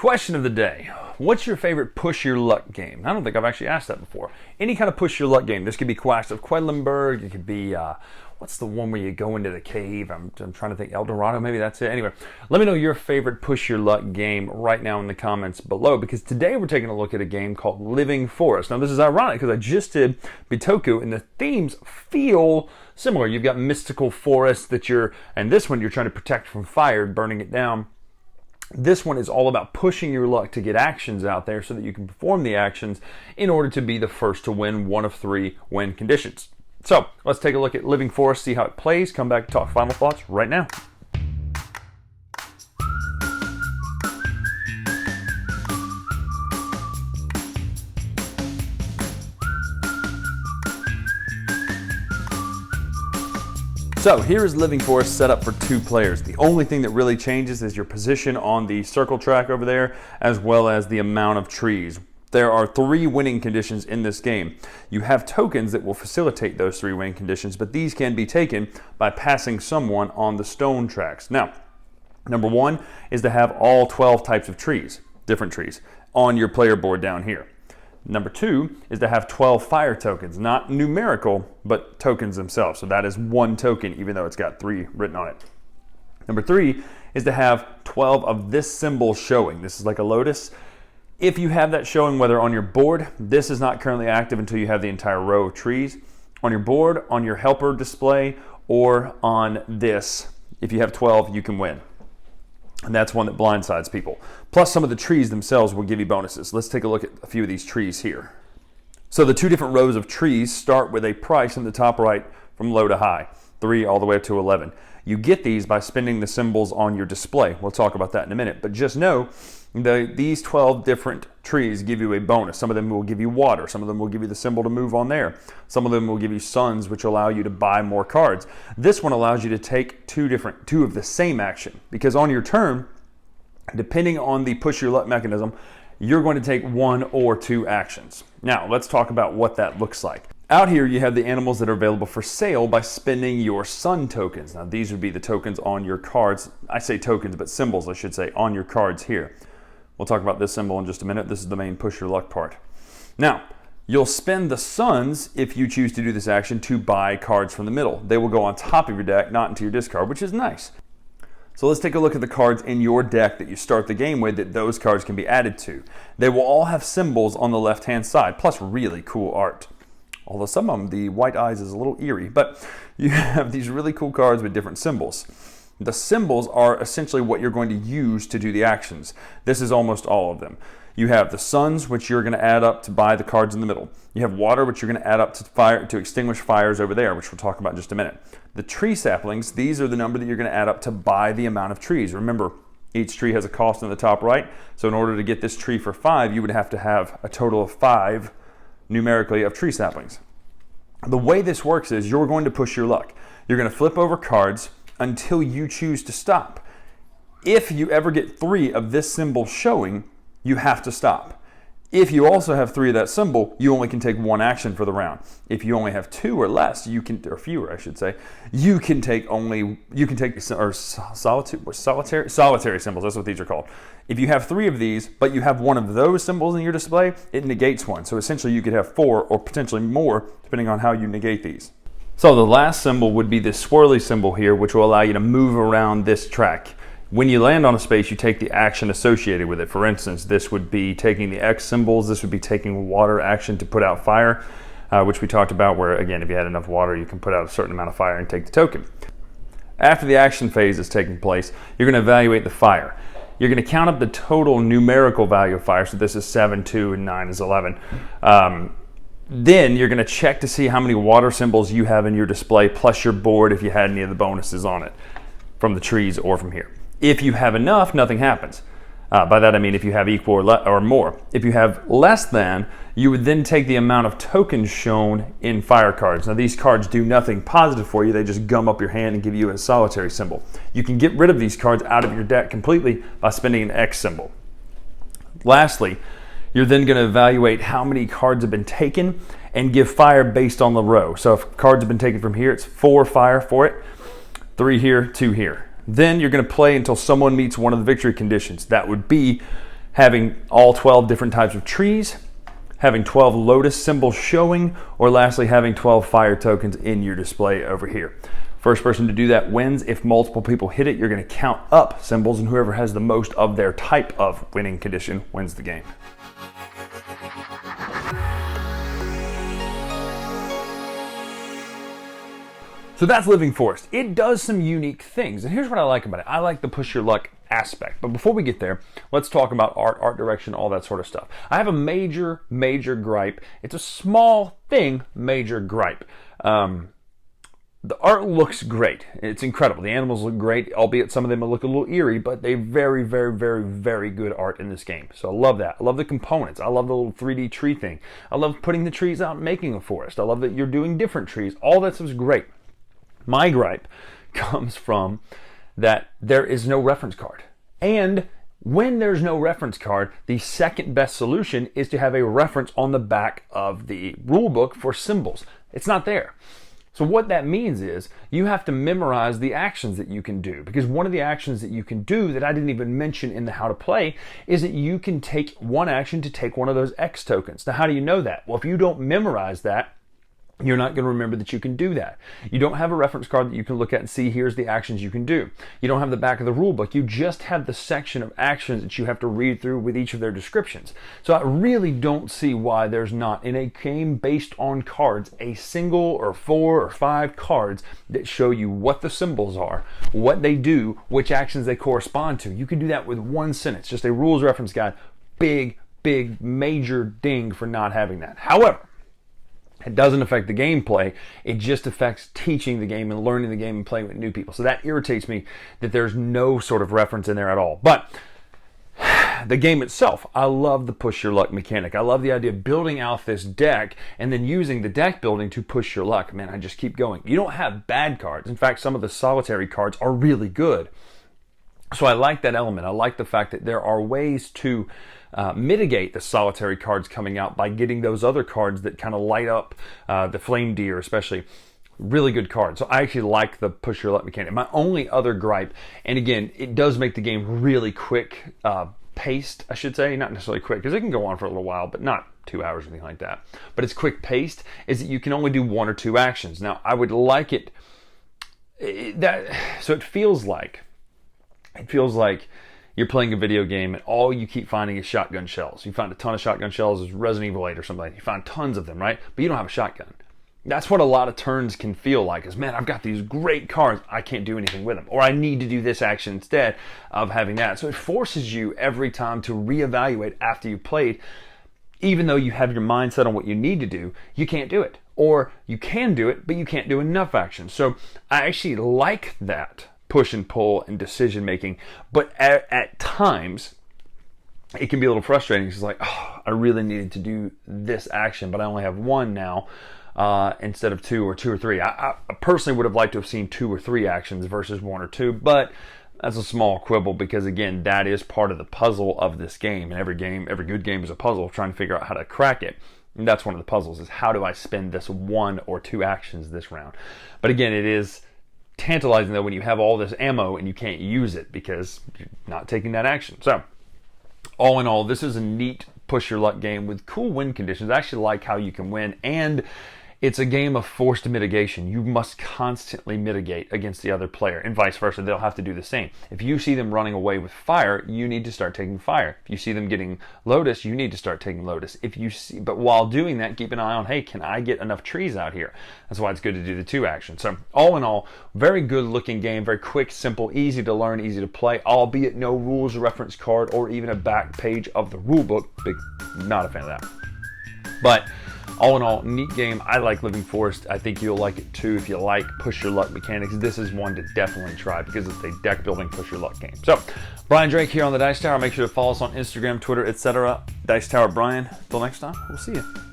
Question of the day. What's your favorite push your luck game? I don't think I've actually asked that before. Any kind of push your luck game. This could be Quest of Quedlinburg. It could be, what's the one where you go into the cave? I'm trying to think. El Dorado, maybe that's it. Anyway, let me know your favorite push your luck game right now in the comments below, because today we're taking a look at a game called Living Forest. Now this is ironic because I just did Bitoku and the themes feel similar. You've got mystical forest and this one you're trying to protect from fire, burning it down. This one is all about pushing your luck to get actions out there so that you can perform the actions in order to be the first to win one of 3 win conditions. So let's take a look at Living Forest, see how it plays, come back and talk final thoughts right now. So here is Living Forest set up for 2 players. The only thing that really changes is your position on the circle track over there, as well as the amount of trees. There are 3 winning conditions in this game. You have tokens that will facilitate those 3 winning conditions, but these can be taken by passing someone on the stone tracks. Now, number 1 is to have all 12 types of trees, different trees, on your player board down here. Number 2 is to have 12 fire tokens, not numerical, but tokens themselves. So that is 1 token, even though it's got 3 written on it. Number 3 is to have 12 of this symbol showing. This is like a lotus. If you have that showing, whether on your board, this is not currently active until you have the entire row of trees. On your board, on your helper display, or on this, if you have 12, you can win. And that's one that blindsides people. Plus, some of the trees themselves will give you bonuses. Let's take a look at a few of these trees here. So the 2 different rows of trees start with a price in the top right from low to high, 3 all the way up to 11. You get these by spinning the symbols on your display. We'll talk about that in a minute, but just know these 12 different trees give you a bonus. Some of them will give you water. Some of them will give you the symbol to move on there. Some of them will give you suns, which allow you to buy more cards. This one allows you to take 2 of the same action, because on your turn, depending on the push your luck mechanism, you're going to take 1 or 2 actions. Now, let's talk about what that looks like. Out here, you have the animals that are available for sale by spending your sun tokens. Now, these would be the tokens on your cards. I say tokens, but symbols, I should say, on your cards here. We'll talk about this symbol in just a minute. This is the main push your luck part. Now, you'll spend the suns, if you choose to do this action, to buy cards from the middle. They will go on top of your deck, not into your discard, which is nice. So let's take a look at the cards in your deck that you start the game with that those cards can be added to. They will all have symbols on the left-hand side, plus really cool art. Although some of them, the white eyes is a little eerie, but you have these really cool cards with different symbols. The symbols are essentially what you're going to use to do the actions. This is almost all of them. You have the suns, which you're going to add up to buy the cards in the middle. You have water, which you're going to add up to fire to extinguish fires over there, which we'll talk about in just a minute. The tree saplings, these are the number that you're going to add up to buy the amount of trees. Remember, each tree has a cost in the top right. So in order to get this tree for 5, you would have to have a total of 5 numerically of tree saplings. The way this works is you're going to push your luck. You're going to flip over cards until you choose to stop. If you ever get 3 of this symbol showing, you have to stop. If you also have 3 of that symbol, you only can take 1 action for the round. If you only have 2 or less, or fewer, I should say, you can take solitary symbols. That's what these are called. If you have 3 of these, but you have 1 of those symbols in your display, it negates 1. So essentially, you could have 4 or potentially more, depending on how you negate these. So the last symbol would be this swirly symbol here, which will allow you to move around this track. When you land on a space, you take the action associated with it. For instance, this would be taking the X symbols. This would be taking water action to put out fire, which we talked about, where, again, if you had enough water, you can put out a certain amount of fire and take the token. After the action phase is taking place, you're going to evaluate the fire. You're going to count up the total numerical value of fire. So this is 7, 2, and 9 is 11. Then you're going to check to see how many water symbols you have in your display, plus your board if you had any of the bonuses on it from the trees or from here. If you have enough, nothing happens. By that I mean if you have equal or more. If you have less than, you would then take the amount of tokens shown in fire cards. Now these cards do nothing positive for you, they just gum up your hand and give you a solitary symbol. You can get rid of these cards out of your deck completely by spending an X symbol. Lastly, you're then going to evaluate how many cards have been taken and give fire based on the row. So if cards have been taken from here, it's 4 fire for it, 3 here, 2 here. Then you're going to play until someone meets one of the victory conditions. That would be having all 12 different types of trees, having 12 lotus symbols showing, or lastly having 12 fire tokens in your display over here. First person to do that wins. If multiple people hit it, you're going to count up symbols, and whoever has the most of their type of winning condition wins the game. So that's Living Forest. It does some unique things, and here's what I like about it. I like the push your luck aspect. But before we get there, let's talk about art direction, all that sort of stuff. I have a major gripe. It's a small thing, major gripe. The art looks great. It's incredible. The animals look great, albeit some of them look a little eerie, but they're very good art in this game. So I love that. I love the components. I love the little 3D tree thing. I love putting the trees out and making a forest. I love that you're doing different trees. All that stuff is great. My gripe comes from that there is no reference card. And when there's no reference card, the second best solution is to have a reference on the back of the rule book for symbols. It's not there. So what that means is you have to memorize the actions that you can do, because one of the actions that you can do that I didn't even mention in the how to play is that you can take one action to take one of those X tokens. Now, how do you know that? Well, if you don't memorize that, you're not going to remember that you can do that. You don't have a reference card that you can look at and see here's the actions you can do. You don't have the back of the rule book. You just have the section of actions that you have to read through with each of their descriptions. So I really don't see why there's not, in a game based on cards, a single or 4 or 5 cards that show you what the symbols are, what they do, which actions they correspond to. You can do that with one sentence, just a rules reference guide. Big major ding for not having that. However, it doesn't affect the gameplay. It just affects teaching the game and learning the game and playing with new people. So that irritates me that there's no sort of reference in there at all. But the game itself, I love the push your luck mechanic. I love the idea of building out this deck and then using the deck building to push your luck. Man, I just keep going. You don't have bad cards. In fact, some of the solitary cards are really good. So I like that element. I like the fact that there are ways to mitigate the solitary cards coming out by getting those other cards that kind of light up, the flame deer especially. Really good card. So I actually like the push your luck mechanic. My only other gripe, and again, it does make the game really quick paced, I should say. Not necessarily quick, because it can go on for a little while, but not 2 hours or anything like that. But it's quick paced, is that you can only do 1 or 2 actions. Now, I would like it so it feels like you're playing a video game and all you keep finding is shotgun shells. You find a ton of shotgun shells as Resident Evil 8 or something. You find tons of them, right? But you don't have a shotgun. That's what a lot of turns can feel like, is, man, I've got these great cards. I can't do anything with them. Or I need to do this action instead of having that. So it forces you every time to reevaluate after you've played. Even though you have your mindset on what you need to do, you can't do it. Or you can do it, but you can't do enough action. So I actually like that push and pull and decision making, but at times it can be a little frustrating. It's like, oh, I really needed to do this action, but I only have 1 now instead of 2 or 2 or 3. I personally would have liked to have seen 2 or 3 actions versus 1 or 2, but that's a small quibble, because again, that is part of the puzzle of this game. And every good game is a puzzle, trying to figure out how to crack it. And that's one of the puzzles, is how do I spend this 1 or 2 actions this round? But again, it is tantalizing though when you have all this ammo and you can't use it because you're not taking that action. So all in all, this is a neat push your luck game with cool win conditions. I actually like how you can win, and it's a game of forced mitigation. You must constantly mitigate against the other player, and vice versa. They'll have to do the same. If you see them running away with fire, you need to start taking fire. If you see them getting lotus, you need to start taking lotus. But while doing that, keep an eye on, hey, can I get enough trees out here? That's why it's good to do the 2 actions. So all in all, very good looking game, very quick, simple, easy to learn, easy to play, albeit no rules reference card or even a back page of the rule book. Not a fan of that. But all in all, neat game. I like Living Forest. I think you'll like it too if you like push your luck mechanics. This is one to definitely try because it's a deck building push your luck game. So, Bryan Drake here on the Dice Tower. Make sure to follow us on Instagram, Twitter, etc. Dice Tower Bryan. Until next time, we'll see you.